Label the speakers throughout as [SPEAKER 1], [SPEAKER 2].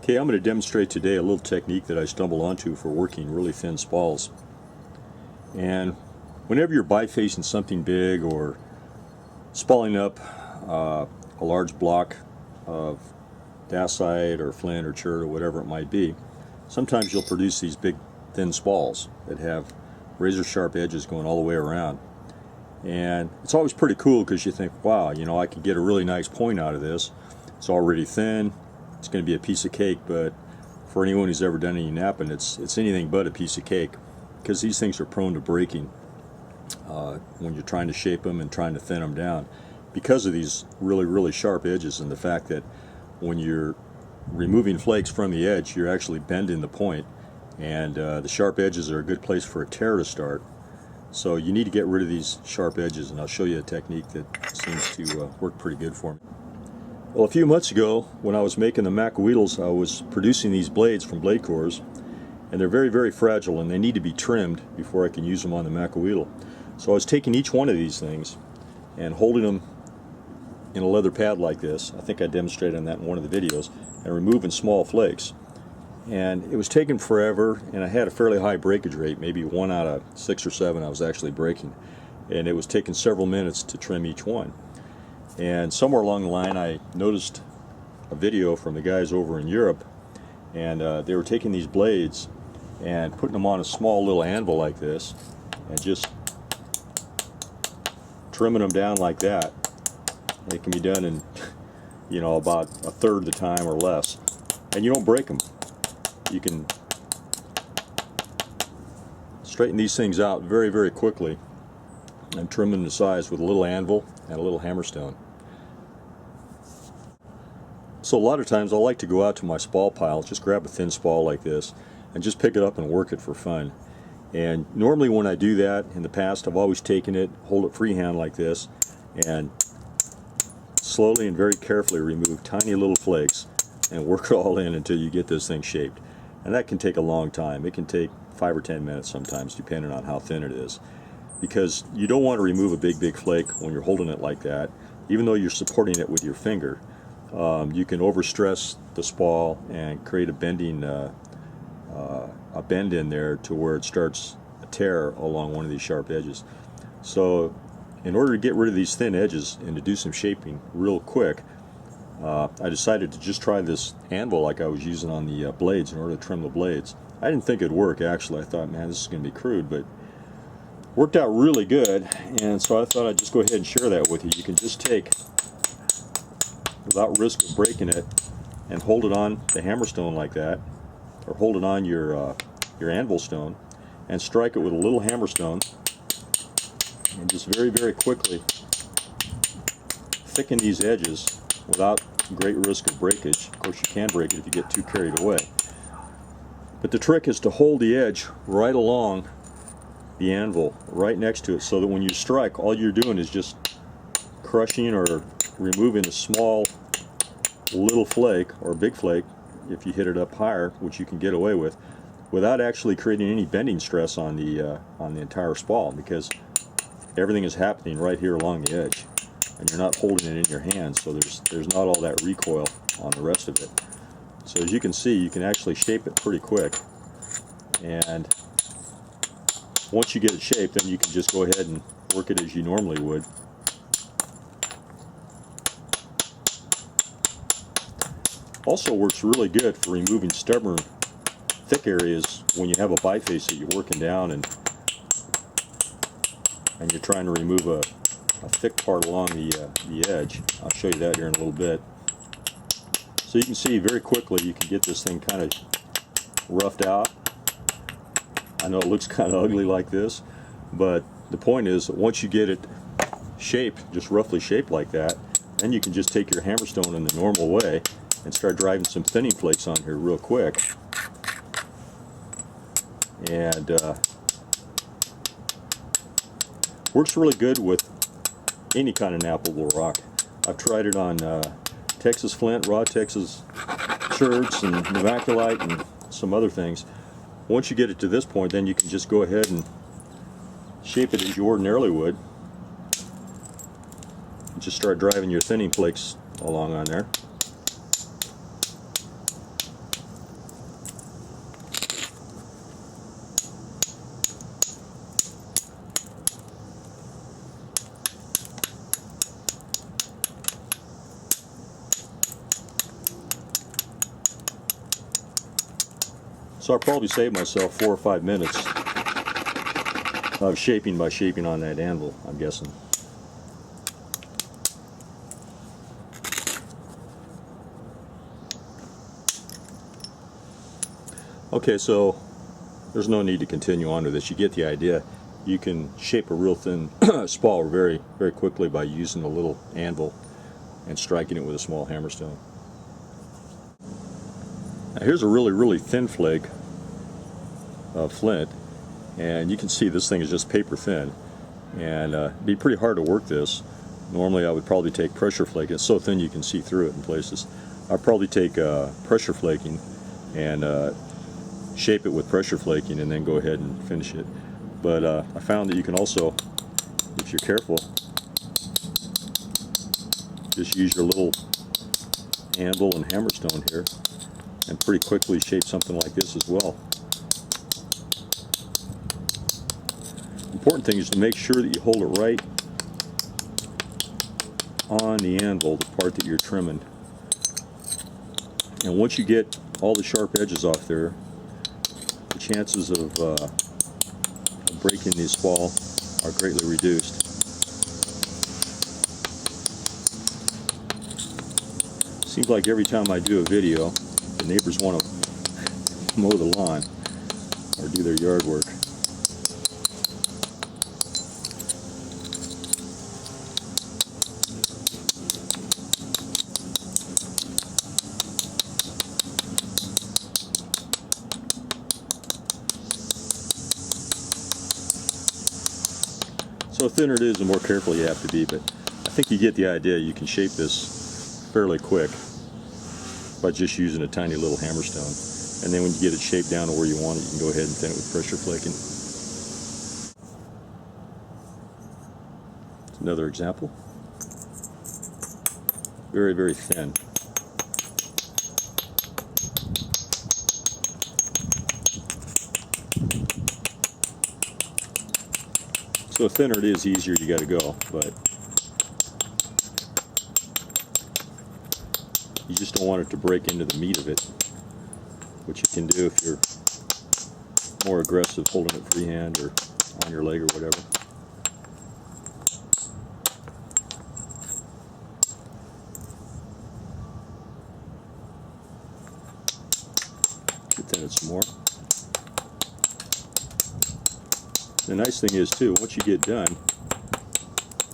[SPEAKER 1] Okay, I'm going to demonstrate today a little technique that I stumbled onto for working really thin spalls. And whenever you're bifacing something big or spalling up a large block of dacite or flint or chert or whatever it might be, sometimes you'll produce these big thin spalls that have razor sharp edges going all the way around. And it's always pretty cool because you think, wow, you know, I could get a really nice point out of this. It's already thin. It's going to be a piece of cake, but for anyone who's ever done any knapping, it's anything but a piece of cake, because these things are prone to breaking when you're trying to shape them and trying to thin them down, because of these really sharp edges, and the fact that when you're removing flakes from the edge, you're actually bending the point, and the sharp edges are a good place for a tear to start. So you need to get rid of these sharp edges, and I'll show you a technique that seems to work pretty good for me. Well, a few months ago, when I was making the macaweedles, I was producing these blades from blade cores, and they're very fragile, and they need to be trimmed before I can use them on the macaweedle. So I was taking each one of these things and holding them in a leather pad like this. I think I demonstrated on that in one of the videos, and removing small flakes. And it was taking forever, and I had a fairly high breakage rate, maybe 1 out of 6 or 7 I was actually breaking, and it was taking several minutes to trim each one. And somewhere along the line I noticed a video from the guys over in Europe, and they were taking these blades and putting them on a small little anvil like this and just trimming them down like that. It can be done in, you know, about a third the time or less, and you don't break them. You can straighten these things out very quickly and trim them to size with a little anvil and a little hammerstone. So a lot of times I like to go out to my spall pile, just grab a thin spall like this and just pick it up and work it for fun. And normally when I do that in the past, I've always taken it, hold it freehand like this, and slowly and very carefully remove tiny little flakes and work it all in until you get this thing shaped. And that can take a long time. It can take 5 or 10 minutes sometimes, depending on how thin it is, because you don't want to remove a big flake when you're holding it like that. Even though you're supporting it with your finger, you can overstress the spall and create a bending a bend in there to where it starts a tear along one of these sharp edges. So in order to get rid of these thin edges and to do some shaping real quick, I decided to just try this anvil like I was using on the blades in order to trim the blades. I didn't think it'd work, actually. I thought, man, this is going to be crude, but worked out really good, and so I thought I'd just go ahead and share that with you. You can just take, without risk of breaking it, and hold it on the hammerstone like that, or hold it on your anvil stone, and strike it with a little hammerstone, and just very quickly thicken these edges without great risk of breakage. Of course, you can break it if you get too carried away. But the trick is to hold the edge right along the anvil, right next to it, so that when you strike, all you're doing is just crushing or removing a small little flake or big flake, if you hit it up higher, which you can get away with, without actually creating any bending stress on the entire spall, because everything is happening right here along the edge, and you're not holding it in your hand, so there's not all that recoil on the rest of it. So as you can see, you can actually shape it pretty quick, and once you get it shaped, then you can just go ahead and work it as you normally would. Also works really good for removing stubborn, thick areas when you have a biface that you're working down and you're trying to remove a thick part along the edge. I'll show you that here in a little bit. So you can see very quickly you can get this thing kind of roughed out. I know it looks kind of ugly like this, but the point is that once you get it shaped, just roughly shaped like that, then you can just take your hammerstone in the normal way and start driving some thinning flakes on here real quick. And works really good with any kind of knappable rock. I've tried it on Texas flint, raw Texas cherts, and novaculite, and some other things. Once you get it to this point, then you can just go ahead and shape it as you ordinarily would. Just start driving your thinning flakes along on there. So I'll probably save myself 4 or 5 minutes of shaping by shaping on that anvil, I'm guessing. Okay, so there's no need to continue on with this. You get the idea. You can shape a real thin spall very, very quickly by using a little anvil and striking it with a small hammerstone. Now here's a really, really thin flake of flint, and you can see this thing is just paper thin, and it'd be pretty hard to work this. Normally I would probably take pressure flaking. It's so thin you can see through it in places. I'd probably take pressure flaking and shape it with pressure flaking and then go ahead and finish it. But I found that you can also, if you're careful, just use your little anvil and hammerstone here and pretty quickly shape something like this as well. Important thing is to make sure that you hold it right on the anvil, the part that you're trimming. And once you get all the sharp edges off there, the chances of breaking the spall are greatly reduced. Seems like every time I do a video, the neighbors want to mow the lawn or do their yard work. So the thinner it is, the more careful you have to be, but I think you get the idea. You can shape this fairly quick by just using a tiny little hammerstone. And then when you get it shaped down to where you want it, you can go ahead and thin it with pressure flaking. Another example. Very, very thin. So the thinner it is, the easier you got to go, but you just don't want it to break into the meat of it, which you can do if you're more aggressive holding it freehand or on your leg or whatever. Thin it some more. The nice thing is too, once you get done,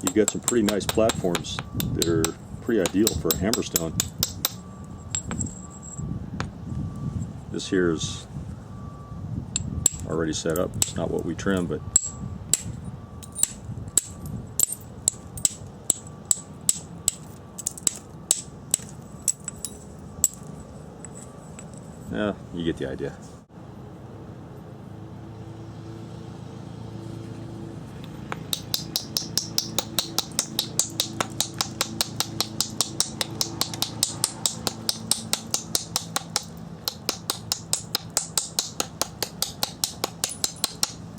[SPEAKER 1] you've got some pretty nice platforms that are pretty ideal for a hammerstone. This here is already set up. It's not what we trim, but yeah, you get the idea.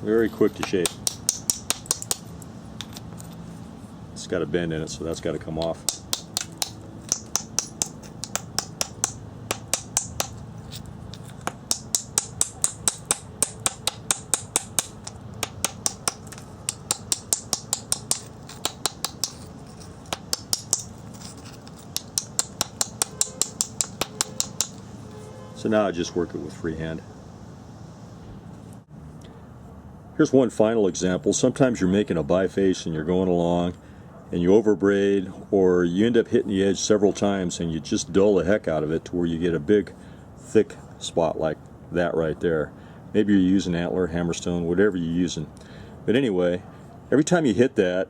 [SPEAKER 1] Very quick to shape. It's got a bend in it, so that's got to come off. So now I just work it with freehand. Here's one final example. Sometimes you're making a biface and you're going along and you overbraid, or you end up hitting the edge several times and you just dull the heck out of it to where you get a big thick spot like that right there. Maybe you're using antler, hammerstone, whatever you're using. But anyway, every time you hit that,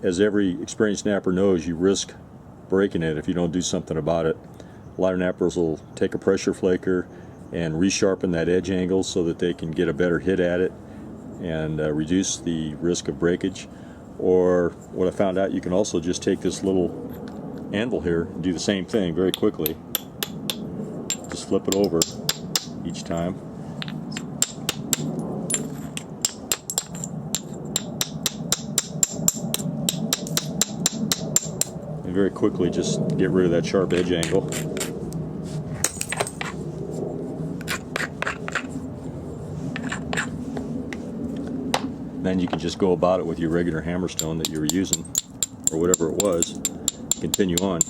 [SPEAKER 1] as every experienced napper knows, you risk breaking it if you don't do something about it. A lot of nappers will take a pressure flaker and resharpen that edge angle so that they can get a better hit at it and reduce the risk of breakage. Or what I found out, you can also just take this little anvil here and do the same thing very quickly. Just flip it over each time. And very quickly just get rid of that sharp edge angle. Then you can just go about it with your regular hammerstone that you were using, or whatever it was. Continue on.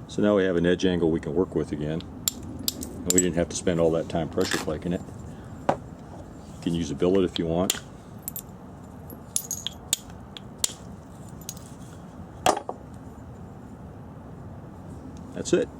[SPEAKER 1] So now we have an edge angle we can work with again. And we didn't have to spend all that time pressure flaking it. You can use a billet if you want. That's it.